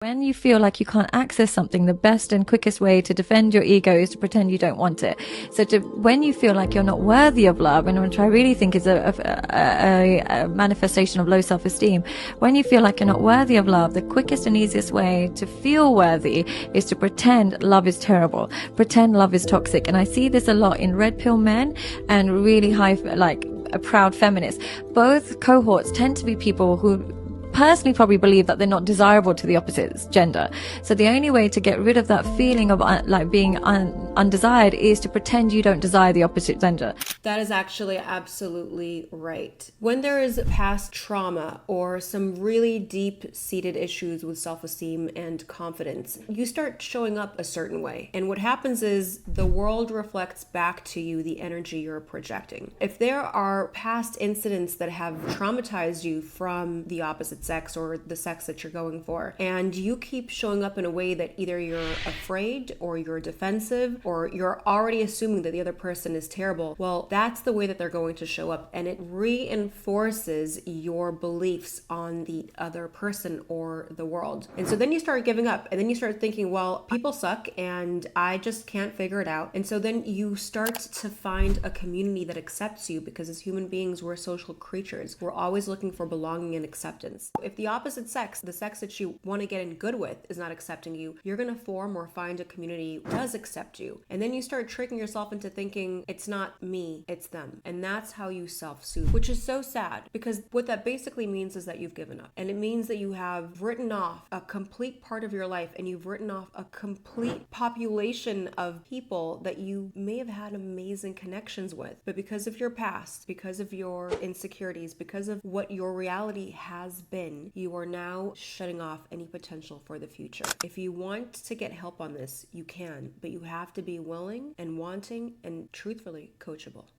When you feel like you can't access something, the best and quickest way to defend your ego is to pretend you don't want it. So when you feel like you're not worthy of love, and which I really think is a manifestation of low self-esteem, when you feel like you're not worthy of love, the quickest and easiest way to feel worthy is to pretend love is terrible, pretend love is toxic. And I see this a lot in red pill men and really high, like, proud feminists. Both cohorts tend to be people who personally probably believe that they're not desirable to the opposite gender. So the only way to get rid of that feeling of like being undesired is to pretend you don't desire the opposite gender. That is actually absolutely right. When there is past trauma or some really deep-seated issues with self-esteem and confidence, you start showing up a certain way. And what happens is the world reflects back to you the energy you're projecting. If there are past incidents that have traumatized you from the opposite sex or the sex that you're going for, and you keep showing up in a way that either you're afraid or you're defensive or you're already assuming that the other person is terrible, well, that's the way that they're going to show up, and it reinforces your beliefs on the other person or the world. And so then you start giving up, and then you start thinking, well, people suck and I just can't figure it out. And so then you start to find a community that accepts you, because as human beings, we're social creatures. We're always looking for belonging and acceptance. If the opposite sex, the sex that you want to get in good with, is not accepting you, you're going to form or find a community that does accept you. And then you start tricking yourself into thinking it's not me, it's them. And that's how you self-soothe, which is so sad, because what that basically means is that you've given up. And it means that you have written off a complete part of your life, and you've written off a complete population of people that you may have had amazing connections with. But because of your past, because of your insecurities, because of what your reality has been, you are now shutting off any potential for the future. If you want to get help on this, you can, but you have to be willing and wanting and truthfully coachable.